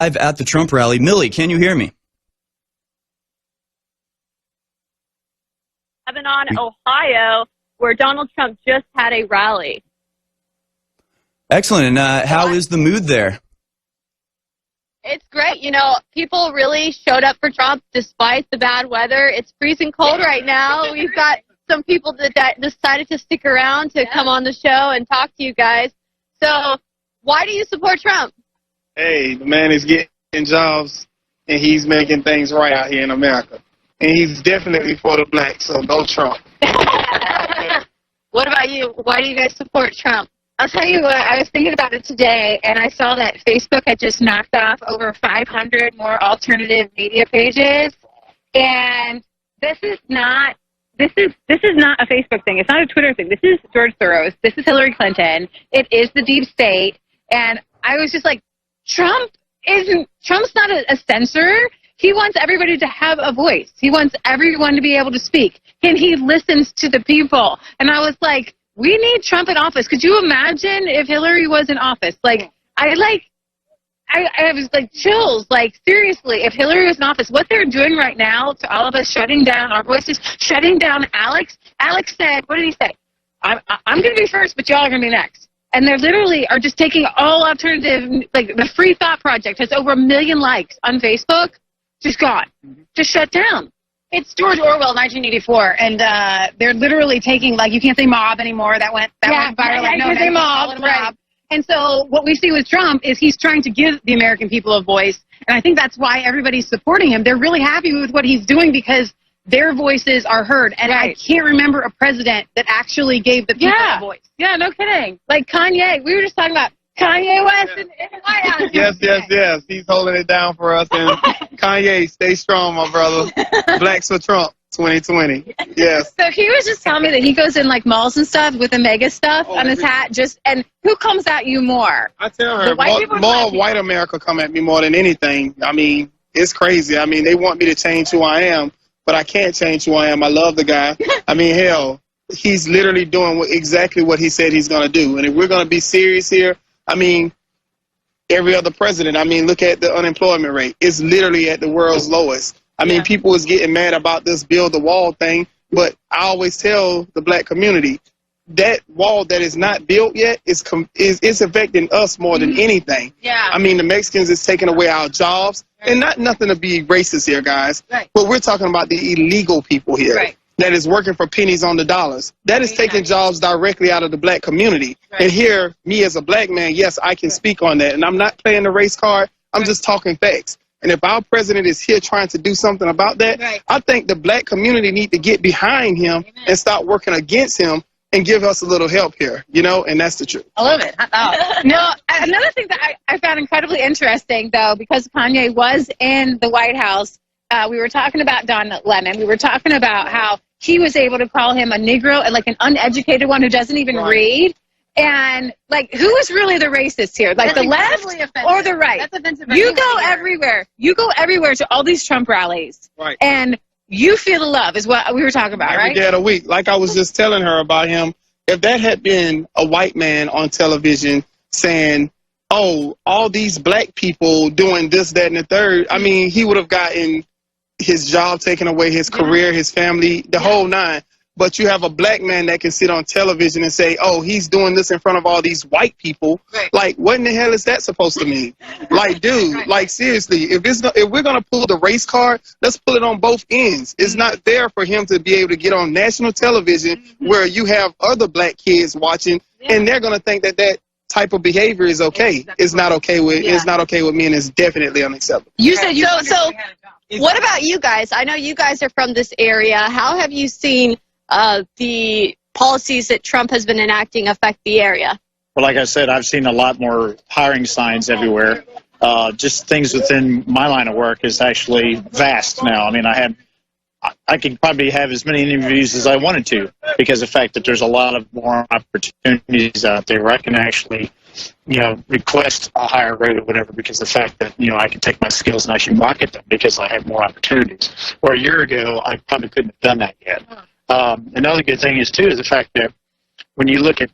Live at the Trump rally. Millie, can you hear me? Lebanon, Ohio, where Donald Trump just had a rally. Excellent. And how is the mood there? It's great. You know, people really showed up for Trump despite the bad weather. It's freezing cold right now. We've got some people that decided to stick around to come on the show and talk to you guys. So why do you support Trump? Hey, the man is getting jobs, and he's making things right out here in America. And he's definitely for the blacks, so go Trump. What about you? Why do you guys support Trump? I'll tell you what, I was thinking about it today, and I saw that Facebook had just knocked off over 500 more alternative media pages, and this is not a Facebook thing. It's not a Twitter thing. This is George Soros. This is Hillary Clinton. It is the deep state, and I was just like, Trump's not a censor. He wants everybody to have a voice. He wants everyone to be able to speak, and he listens to the people. And I was like, we need Trump in office. Could you imagine if Hillary was in office? I was like chills. Like, seriously, if Hillary was in office, what they're doing right now to all of us, shutting down our voices, shutting down Alex. Alex said, what did he say? I'm going to be first, but y'all are going to be next. And they literally are just taking all alternative, like the Free Thought Project has over 1 million likes on Facebook, just gone, just shut down. It's George Orwell, 1984, and they're literally taking, like, you can't say mob anymore. That went viral. Yeah, you can't say mob, right. And so what we see with Trump is he's trying to give the American people a voice, and I think that's why everybody's supporting him. They're really happy with what he's doing because their voices are heard, and I can't remember a president that actually gave the people a voice. Yeah, no kidding. Like Kanye, we were just talking about Kanye West in the White House. Yes. He's holding it down for us. And Kanye, stay strong, my brother. Blacks for Trump 2020. Yes. So he was just telling me that he goes in like malls and stuff with Omega stuff on his hat. And who comes at you more? I tell her, more white America come at me more than anything. I mean, it's crazy. I mean, they want me to change who I am, but I can't change who I am. I love the guy. I mean, hell, he's literally doing exactly what he said he's going to do. And if we're going to be serious here, I mean, every other president, I mean, look at the unemployment rate. It's literally at the world's lowest. I mean, people is getting mad about this build the wall thing, but I always tell the black community, that wall that is not built yet is affecting us more than anything. Yeah. I mean, the Mexicans is taking away our jobs, and nothing to be racist here, guys, but we're talking about the illegal people here. Right. That is working for pennies on the dollars. That is taking jobs directly out of the black community. And here, me as a black man, yes, I can speak on that. And I'm not playing the race card. I'm just talking facts. And if our president is here trying to do something about that, I think the black community need to get behind him and start working against him and give us a little help here, you know, and that's the truth. I love it. No, another thing that I found incredibly interesting, though, because Kanye was in the White House, we were talking about Don Lemon. We were talking about how he was able to call him a Negro and like an uneducated one who doesn't even read. And like, who is really the racist here? Like the left or the right? That's offensive. You go everywhere. You go everywhere to all these Trump rallies. Right. And you feel the love is what we were talking about, Every right? day of the week. Like I was just telling her about him. If that had been a white man on television saying, oh, all these black people doing this, that, and the third, I mean, he would have gotten his job taken away, his career, his family, the whole nine. But you have a black man that can sit on television and say, oh, he's doing this in front of all these white people. Like, what in the hell is that supposed to mean? Like, dude, like, seriously, if we're going to pull the race card, let's pull it on both ends. It's not fair for him to be able to get on national television where you have other black kids watching, and they're going to think that that type of behavior is okay. It's not okay with it's not okay with me, and it's definitely unacceptable. You said you so what about you guys? I know you guys are from this area. How have you seen the policies that Trump has been enacting affect the area? Well, like I said, I've seen a lot more hiring signs everywhere. Just things within my line of work is actually vast now. I mean, I could probably have as many interviews as I wanted to because of the fact that there's a lot of more opportunities out there where I can actually, you know, request a higher rate or whatever because of the fact that, you know, I can take my skills and actually market them because I have more opportunities. Where a year ago, I probably couldn't have done that yet. Another good thing is, too, is the fact that when you look at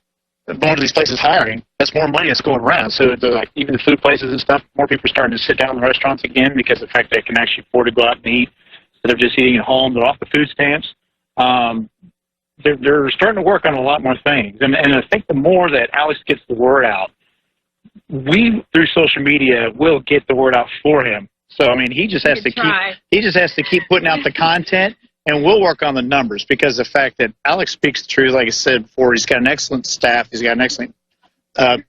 more of these places hiring, that's more money that's going around. So like even the food places and stuff, more people are starting to sit down in restaurants again because of the fact they can actually afford to go out and eat instead of just eating at home. They're off the food stamps. They're starting to work on a lot more things. And I think the more that Alex gets the word out, we through social media will get the word out for him. So I mean, he just has to keep putting out the content, and we'll work on the numbers because of the fact that Alex speaks the truth. Like I said before, he's got an excellent staff. He's got an excellent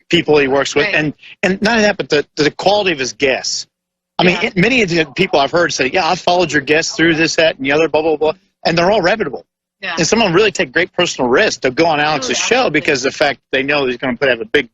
people he works with, and not only that, but the quality of his guests. I mean, many of the people I've heard say, "Yeah, I followed your guests through this, that, and the other, blah blah blah," and they're all reputable. Yeah. And some of them really take great personal risk to go on Alex's show because of the fact they know he's going to have a big,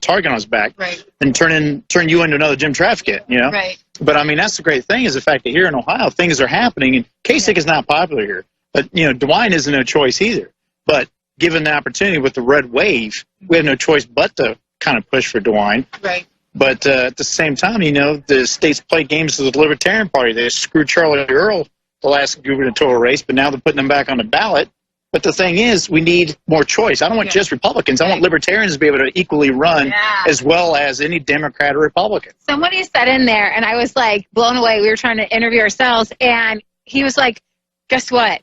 target on his back, and turn you into another Jim Traffickett, Right. But I mean, that's the great thing is the fact that here in Ohio things are happening, and Kasich is not popular here, but DeWine isn't no choice either. But given the opportunity with the red wave, we have no choice but to kind of push for DeWine. Right. But at the same time, the states play games with the Libertarian Party. They screwed Charlie Earl the last gubernatorial race, but now they're putting them back on the ballot. But the thing is, we need more choice. I don't want just Republicans. I want Libertarians to be able to equally run as well as any Democrat or Republican. Somebody said in there, and I was like blown away. We were trying to interview ourselves, and he was like, guess what?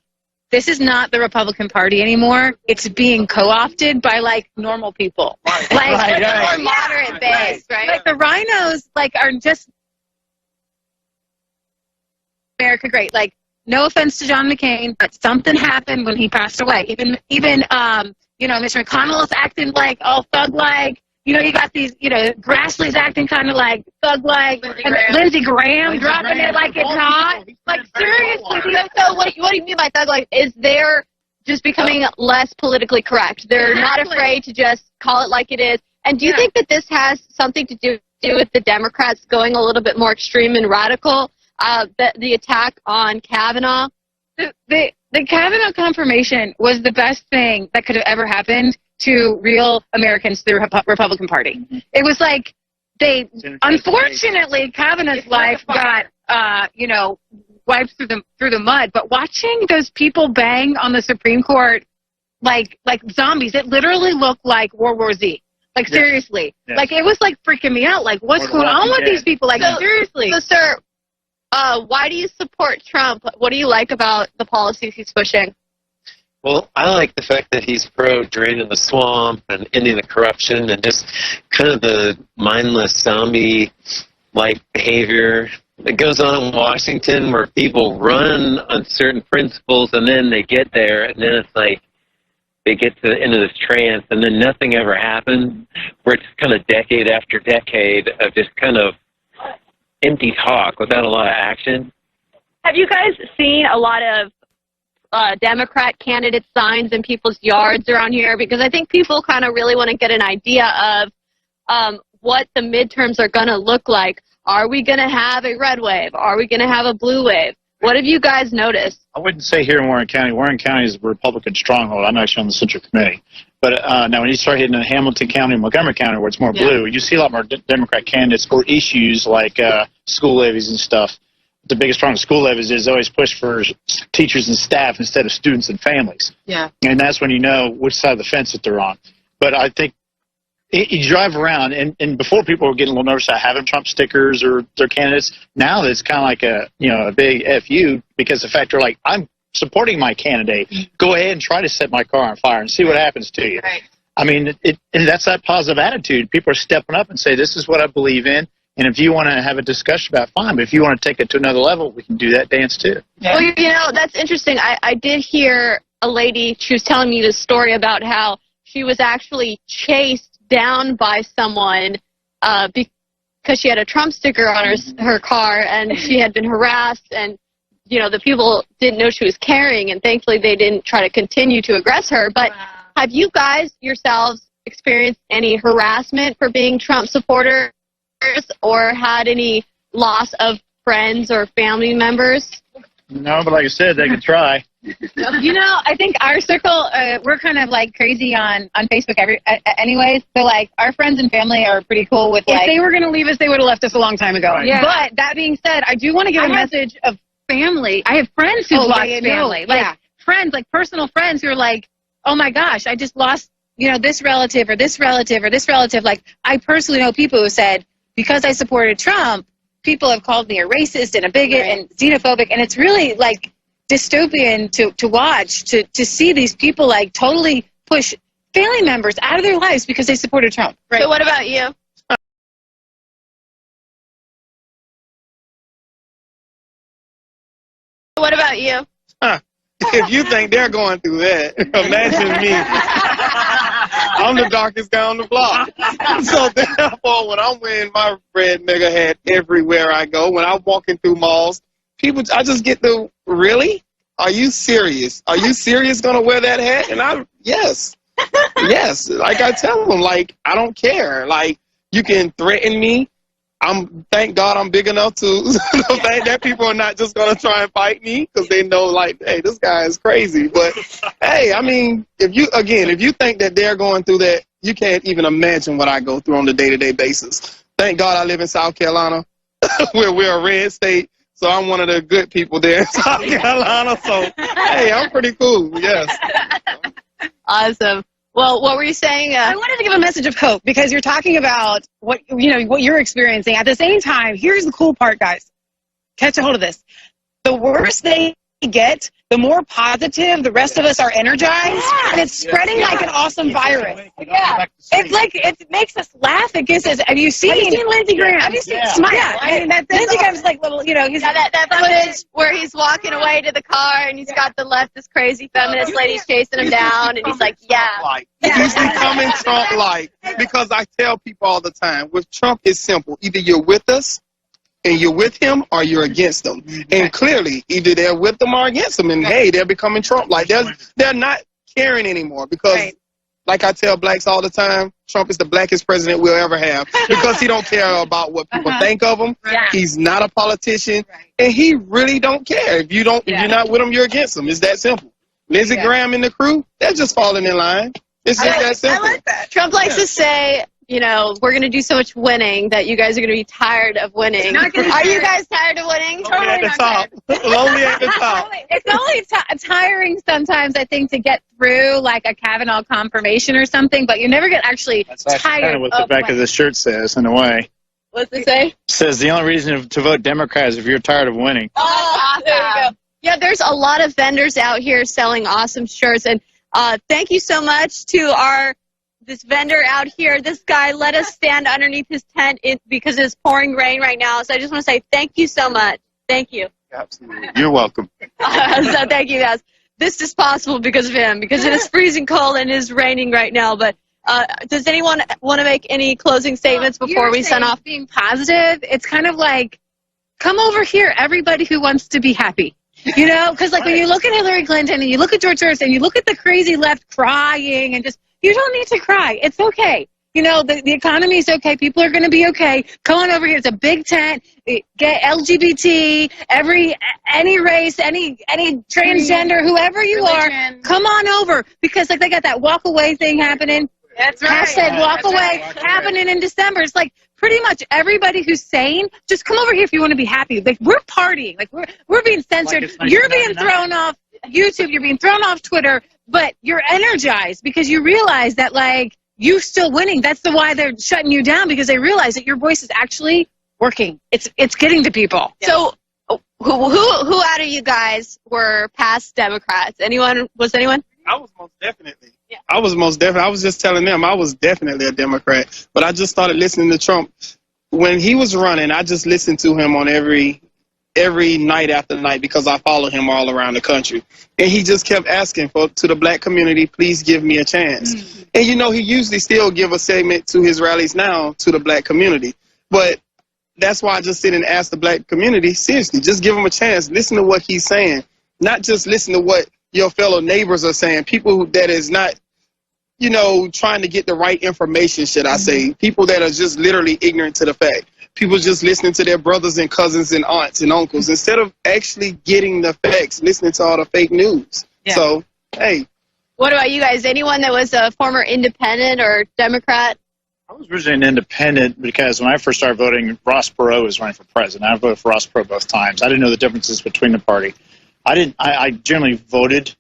This is not the Republican Party anymore. It's being co-opted by like normal people, more moderate base, right? Like the rhinos, are just America great. Like, no offense to John McCain, but something happened when he passed away. Even Mr. McConnell is acting like all thug-like. You got these, Grassley's acting kind of like thug-like. And Lindsey Graham dropping it like it's hot. Like, seriously. So what do you mean by thug-like? Is they're just becoming less politically correct? They're not afraid to just call it like it is. And do you think that this has something to do with the Democrats going a little bit more extreme and radical? The attack on Kavanaugh? The Kavanaugh confirmation was the best thing that could have ever happened to real Americans through the Republican Party. It was like unfortunately, Kavanaugh's life got, wiped through the mud. But watching those people bang on the Supreme Court like zombies, it literally looked like World War Z. Like, seriously. Yes. Like, it was, freaking me out. Like, what's going on with these people? Like, seriously. So, sir, why do you support Trump? What do you like about the policies he's pushing? Well, I like the fact that he's pro draining the swamp and ending the corruption and just kind of the mindless zombie-like behavior that goes on in Washington where people run on certain principles and then they get there and then it's like they get to the end of this trance and then nothing ever happens, where it's kind of decade after decade of just kind of empty talk without a lot of action. Have you guys seen a lot of Democrat candidate signs in people's yards around here? Because I think people kind of really want to get an idea of what the midterms are going to look like. Are we going to have a red wave? Are we going to have a blue wave? What have you guys noticed? I wouldn't say here in Warren County. Warren County is a Republican stronghold. I'm actually on the Central Committee. But now when you start hitting in Hamilton County and Montgomery County where it's more blue, you see a lot more Democrat candidates or issues like school levies and stuff. The biggest problem with school levies is always push for teachers and staff instead of students and families. Yeah. And that's when you know which side of the fence that they're on. But I think you drive around, and before people were getting a little nervous about having Trump stickers or their candidates. Now it's kind of like a big FU because the fact they're like, I'm supporting my candidate. Go ahead and try to set my car on fire and see what happens to you. Right. I mean, and that's that positive attitude. People are stepping up and say, this is what I believe in. And if you want to have a discussion about it, fine. But if you want to take it to another level, we can do that dance too. Yeah. Well, that's interesting. I did hear a lady, she was telling me this story about how she was actually chased down by someone because she had a Trump sticker on her car and she had been harassed and, the people didn't know she was carrying and thankfully they didn't try to continue to aggress her. But have you guys yourselves experienced any harassment for being Trump supporters or had any loss of friends or family members? No, but like I said, they could try. I think our circle, we're kind of like crazy on Facebook anyways. So like our friends and family are pretty cool with if they were going to leave us, they would have left us a long time ago. Right. Yeah. But that being said, I do want to give a message of family. I have friends who lost family. Friends, like personal friends who are like, oh my gosh, I just lost you know, this relative or this relative or this relative. Like, I personally know people who said, because I supported Trump, people have called me a racist and a bigot and xenophobic, and it's really like dystopian to watch, to see these people like totally push family members out of their lives because they supported Trump. Right. So what about you? What about you? If you think they're going through that, imagine me. I'm the darkest guy on the block. So therefore, when I'm wearing my red mega hat everywhere I go, when I'm walking through malls, I just get the, really? Are you serious? Are you serious going to wear that hat? And yes. Yes. Like I tell them, like, I don't care. Like, you can threaten me. Thank God I'm big enough to think that people are not just going to try and fight me because they know, like, hey, this guy is crazy. But, hey, I mean, if you think that they're going through that, you can't even imagine what I go through on a day-to-day basis. Thank God I live in South Carolina, where we're a red state, so I'm one of the good people there in South Carolina. So, hey, I'm pretty cool, yes. Awesome. Well, what were you saying? I wanted to give a message of hope because you're talking about what you're experiencing. At the same time, here's the cool part, guys. Catch a hold of this. The worse they get, the more positive the rest of us are energized, and it's spreading like an awesome virus. Yeah, it's like it makes us laugh. It gives us. Have you seen Lindsey Graham? Have you seen Smile? Yeah, I mean, Lindsey Graham's like little, he's that footage where he's walking away to the car and he's got the leftist crazy feminist ladies chasing him down, and he's like, He's becoming Trump-like because I tell people all the time, with Trump, it's simple. Either you're with us and you're with him or you're against him. And clearly, either they're with them or against him. And, hey, they're becoming Trump-like. They're not caring anymore because, like I tell blacks all the time, Trump is the blackest president we'll ever have because he don't care about what people think of him. He's not a politician, and he really don't care. If you're not with him, you're against him. It's that simple. Lindsey Graham and the crew, they're just falling in line. It's just that simple. I like that. Trump likes to say, we're going to do so much winning that you guys are going to be tired of winning. Are you guys tired of winning? Lonely at the top. Lonely at the top. It's only tiring sometimes, I think, to get through like a Kavanaugh confirmation or something, but you never get actually tired. That's kind of what the back of the shirt says, in a way. What's it say? It says the only reason to vote Democrat is if you're tired of winning. Oh, there you go. Yeah, there's a lot of vendors out here selling awesome shirts, and thank you so much to this vendor out here. This guy let us stand underneath his tent because it's pouring rain right now. So I just want to say thank you so much. Thank you. Absolutely. You're welcome. So thank you, guys. This is possible because of him, because it is freezing cold and it is raining right now. But does anyone want to make any closing statements before we sign off? Being positive, it's kind of like, come over here, everybody who wants to be happy. Because like when you look at Hillary Clinton and you look at George Soros and you look at the crazy left crying and just, you don't need to cry. It's okay. The economy is okay. People are going to be okay. Come on over here. It's a big tent. Get LGBT, any race, any transgender, whoever you are, come on over. Because like they got that walk away thing happening. That's right. Hashtag walk away happening in December. It's like pretty much everybody who's sane, just come over here if you want to be happy. Like we're partying. Like we're being censored. You're being thrown off YouTube. You're being thrown off Twitter. But you're energized because you realize that like you still winning. That's why they're shutting you down, because they realize that your voice is actually working. It's getting to people. So who out of you guys were past Democrats? Was anyone? I was most definitely. Yeah. I was just telling them I was definitely a Democrat. But I just started listening to Trump. When he was running, I just listened to him on every night after night because I follow him all around the country. And he just kept asking to the black community, please give me a chance. Mm-hmm. And, he usually still give a segment to his rallies now to the black community. But that's why I just sit and ask the black community, seriously, just give him a chance. Listen to what he's saying. Not just listen to what your fellow neighbors are saying. People that is not, trying to get the right information, should I say. People that are just literally ignorant to the fact. People just listening to their brothers and cousins and aunts and uncles instead of actually getting the facts, listening to all the fake news. Yeah. So, hey. What about you guys? Anyone that was a former independent or Democrat? I was originally an independent because when I first started voting, Ross Perot was running for president. I voted for Ross Perot both times. I didn't know the differences between the party. I generally voted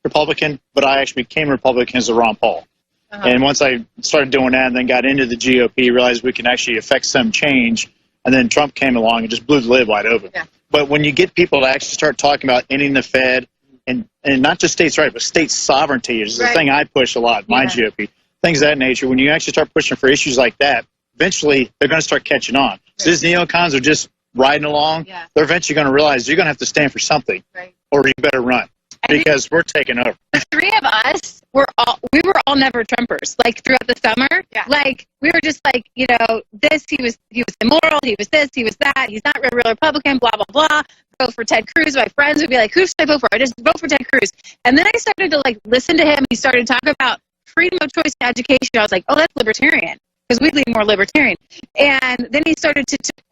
Republican, but I actually became Republican as a Ron Paul. And once I started doing that and then got into the GOP, realized we can actually affect some change. And then Trump came along and just blew the lid wide open. Yeah. But when you get people to actually start talking about ending the Fed and not just states' rights, but state sovereignty is the thing I push a lot, my GOP, things of that nature. When you actually start pushing for issues like that, eventually they're going to start catching on. So these neocons are just riding along. Yeah. They're eventually going to realize you're going to have to stand for something, or you better run, because we're taking over. The three of us we were all never Trumpers. Like throughout the summer, like we were just like, you know, this he was immoral, he was this, he was that, he's not a real Republican, blah blah blah. Vote for Ted Cruz. My friends would be like, who should I vote for? I just vote for Ted Cruz. And then I started to like listen to him. He started to talk about freedom of choice in education. I was like, oh, that's libertarian, because we lean more libertarian. And then he started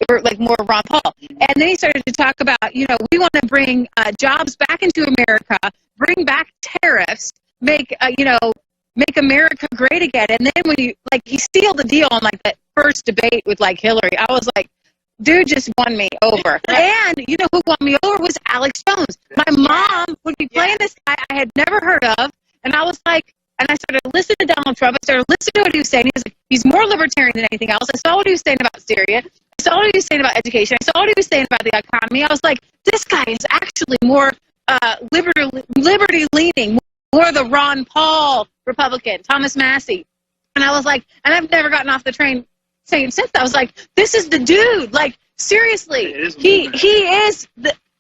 or like more Ron Paul. And then he started to talk about, you know, we want to bring jobs back into America, bring back tariffs, make America great again. And then when he sealed the deal on like that first debate with like Hillary, I was like, dude just won me over. And you know who won me over was Alex Jones. My mom would be playing this guy I had never heard of, and I was like, and I started listening to Donald Trump. I started listening to what he was saying. He was like, he's more libertarian than anything else. I saw what he was saying about Syria. I saw what he was saying about education. I saw what he was saying about the economy. I was like, this guy is actually more liberty-leaning, more the Ron Paul Republican, Thomas Massey. And I was like, and I've never gotten off the train saying since. I was like, this is the dude. Like, seriously, he is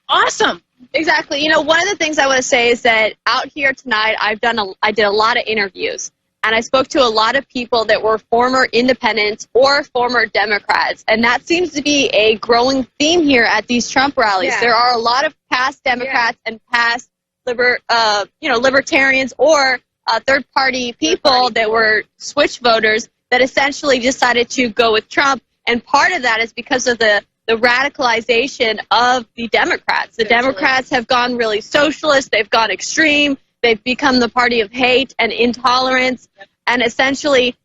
awesome. Exactly. You know, one of the things I want to say is that out here tonight, I did a lot of interviews, and I spoke to a lot of people that were former independents or former Democrats, and that seems to be a growing theme here at these Trump rallies. Yeah. There are a lot of past Democrats and past libertarians or third-party people that were switch voters that essentially decided to go with Trump, and part of that is because of the radicalization of the Democrats. The Democrats have gone really socialist. They've gone extreme. They've become the party of hate and intolerance. And essentially,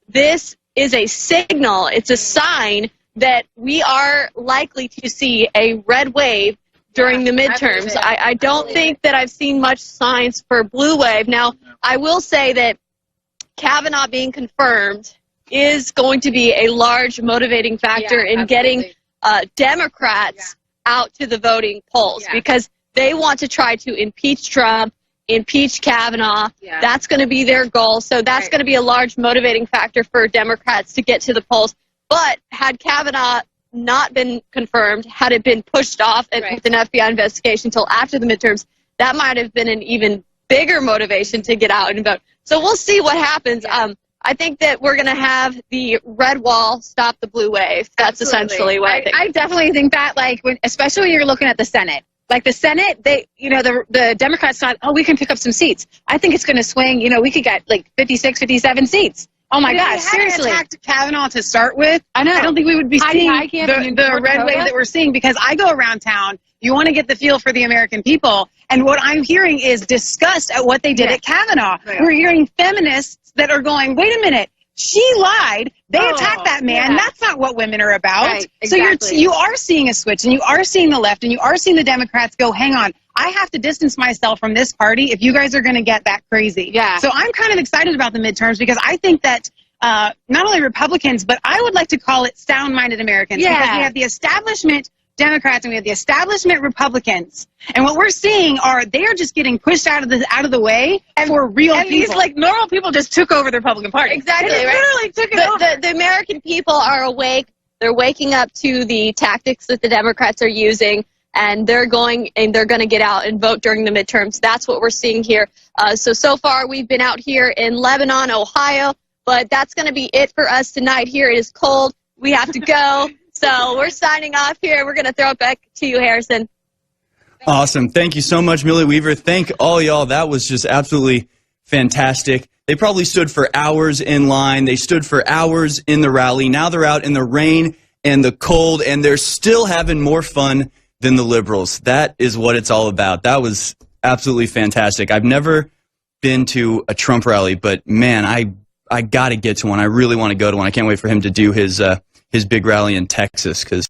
this is a signal. It's a sign that we are likely to see a red wave during the midterms. I don't think that I've seen much signs for blue wave. Now, I will say that Kavanaugh being confirmed is going to be a large motivating factor in getting Democrats out to the voting polls, because they want to try to impeach Trump, impeach Kavanaugh. That's going to be their goal. So that's going to be a large motivating factor for Democrats to get to the polls. But had Kavanaugh not been confirmed, had it been pushed off with an FBI investigation until after the midterms, that might have been an even bigger motivation to get out and vote. So we'll see what happens. I think that we're going to have the red wall stop the blue wave. That's essentially what I think. I definitely think that, like, especially when you're looking at the Senate. Like the Senate, the Democrats thought, oh, we can pick up some seats. I think it's going to swing. You know, we could get like 56, 57 seats. Oh my gosh, seriously. If we had attacked Kavanaugh to start with, I know. I don't think we would be seeing the the red wave that we're seeing, because I go around town. You want to get the feel for the American people. And what I'm hearing is disgust at what they did at Kavanaugh. We're hearing feminists that are going, wait a minute, she lied. They attacked that man. That's not what women are about. Right, So you are seeing a switch, and you are seeing the left, and you are seeing the Democrats go, hang on, I have to distance myself from this party if you guys are going to get that crazy. Yeah. So I'm kind of excited about the midterms, because I think that not only Republicans, but I would like to call it sound-minded Americans. Because we have the establishment Democrats and we have the establishment Republicans, and what we're seeing are they are just getting pushed out of the way for real people. These like normal people just took over the Republican Party. Exactly. They literally took it over. The American people are awake. They're waking up to the tactics that the Democrats are using, and they're going to get out and vote during the midterms. That's what we're seeing here. So far, we've been out here in Lebanon, Ohio, but that's going to be it for us tonight here. It is cold. We have to go. So we're signing off here. We're going to throw it back to you, Harrison. Awesome. Thank you so much, Millie Weaver. Thank all y'all. That was just absolutely fantastic. They probably stood for hours in line. They stood for hours in the rally. Now they're out in the rain and the cold, and they're still having more fun than the liberals. That is what it's all about. That was absolutely fantastic. I've never been to a Trump rally, but man, I got to get to one. I really want to go to one. I can't wait for him to do his big rally in Texas, because